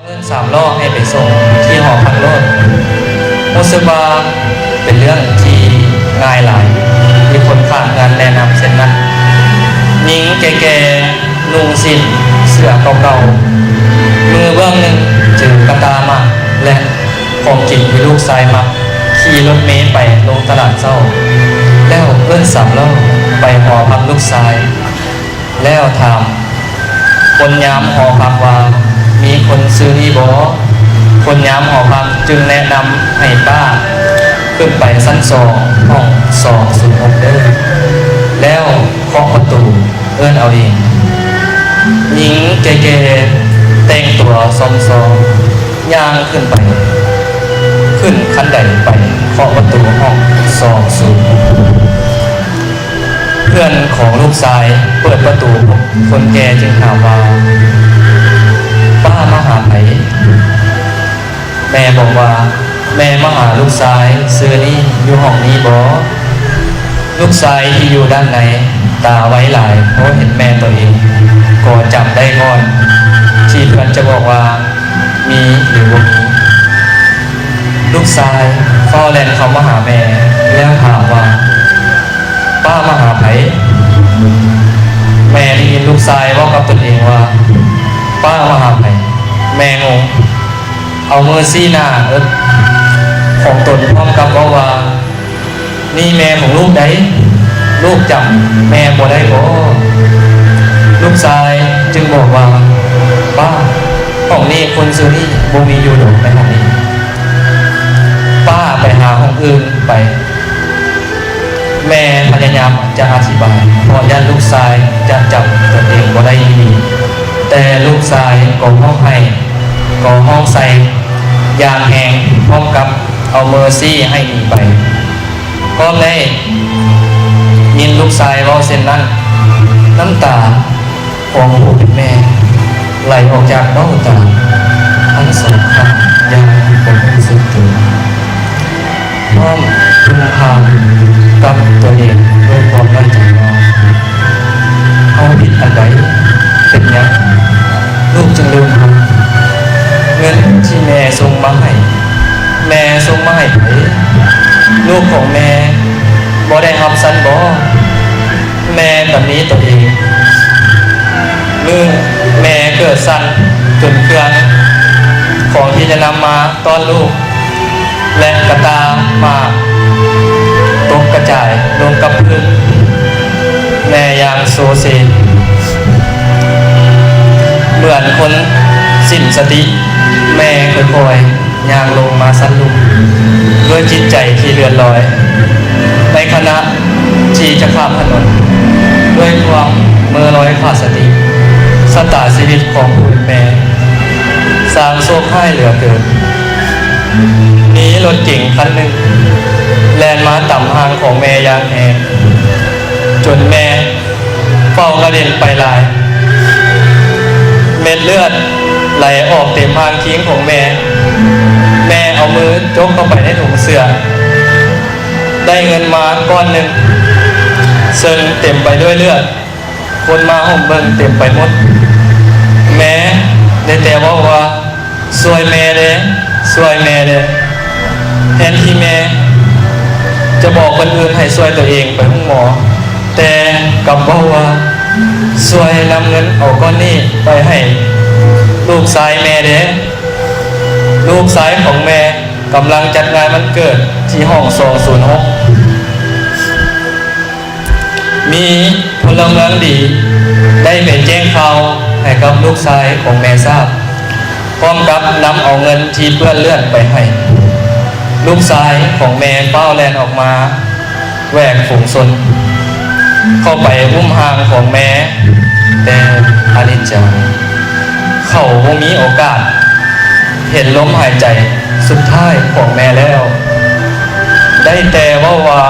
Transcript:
3 ล้อให้ไปส่งที่หอพักรถรู้สึกว่าเป็นเรื่องที่ง่ายหลายมีคนข้างงานแนะนำเช่นนั้นหญิงแก่ๆนุ่งสิ้นเสื้อเก่าๆมือเบื้องหนึ่งถือกระตามาและของกินที่ลูกชายมักขี่รถเมล์ไปลงตลาดเช้าแล้ว3 ล้อไปหอพักลูกชายแล้วถามคนยามหอพักว่ามีคนซื้อนี่บ่คนยามหอพักจึงแนะนำให้ป้าขึ้นไปชั้น2ห้อง206เด้อแล้วเคาะประตูเอิ้นเอาเองหญิงแก่ๆแต่งตัวซอมๆย่างขึ้นขั้นใดไปเคาะประตูห้อง206เพื่อนของลูกชายเปิดประตูคนแก่จึงถามว่าป้ามาหาไผแม่บอกว่าแม่มาหาลูกชายซื้อนี่อยู่ห้องนี้บ่ลูกชายที่อยู่ด้านในตาไว้หลายเพราะเห็นแม่ตัวเองก็จำได้ก่อนที่เพื่อนจะบอกว่ามีหรือบ่มีลูกชายเฝ้าแลนเขามาหาแม่แล้วถามว่าป้ามาหาไผแม่ได้ยินลูกชายว่ากับตนเองว่าป้ามาหาไผแม่งงเอามือซี่หน้าของตนพร้อมกับว่านี่แม่ของลูกได้ลูกจำแม่บ่ได้บ่ลูกชายจึงบอกว่าป้าห้องนี้คนซื้อนี่บ่มีอยู่ดอกในห้องนี้ป้าไปหาห้องอื่นไปแม่พยายามจะอธิบายเพราะยันลูกชายจะจับตนเองบ่ได้ดีแต่ลูกชายก็ห้องให้ก็ห้องใส่ยางแหงพร้อมกับเอาเมอร์ซี่ให้หนีไปก็เลยยินลูกชายว่าเส้นนั้นน้ำตาของผู้เป็นแม่ไหลออกจากเบ้าตาทั้ง2 ข้างยังเป็นรู้สึกตัวพร้อมพึมพำกับตัวเองด้วยความมั่นใจว่าเขาผิดอะไรเป็นยังลูกจึงลืมทำเงินที่แม่ส่งมาให้แม่ส่งมาให้ไผลูกของแม่บ่ได้รับสันบ่แม่แบบนี้ตัวเองมือแม่เกิดสั่นจนเครื่องของที่จะนำมาต้อนลูกและกระตามาตกกระจายลงกับพื้นแม่ยางโซเซเหมือนคนสิ้นสติแม่ค่อยๆย่างลงมาสั้นลุกด้วยจิตใจที่เลื่อนลอยในขณะที่จะข้ามถนนด้วยความเมื่อลอยขาดสติสตาชีวิตของผู้เป็นแม่สร้างโศกให้เหลือเกินนี้รถเก๋งคันหนึ่งแล่นมาต่ำหางของแม่ยางแหงจนแม่เฝ้ากระเด็นไปหลายเม็ดเลือดไหลออกเต็มหางคิ้งของแม่เอามือจกเข้าไปในถุงเสื้อได้เงินมาก้อนหนึ่งซึ่งเต็มไปด้วยเลือดคนมาห่มเบิ่งเต็มไปหมดแม่ได้แต่ว่าสวยแม่เลยสวยแม่เลยแทนที่แม่จะบอกคนอื่นให้ช่วยตัวเองไปห้องหมอแต่กลับบอกว่าช่วยนำเงินเอาก้อนนี้ไปให้ลูกชายแม่เด้ลูกชายของแม่กำลังจัดงานวันเกิดที่ห้อง206มีพลเมืองดีได้ไปแจ้งข่าวให้กับลูกชายของแม่ทราบพร้อมกับนำเอาเงินที่เปื้อนเลือดไปให้ลูกชายของแม่เป้าแลนออกมาแหวกฝูงชนเข้าไปอุ้มหางของแม่แต่อนิจจาเขาคงมีโอกาสเห็นลมหายใจสุดท้ายของแม่แล้วได้แต่ว่า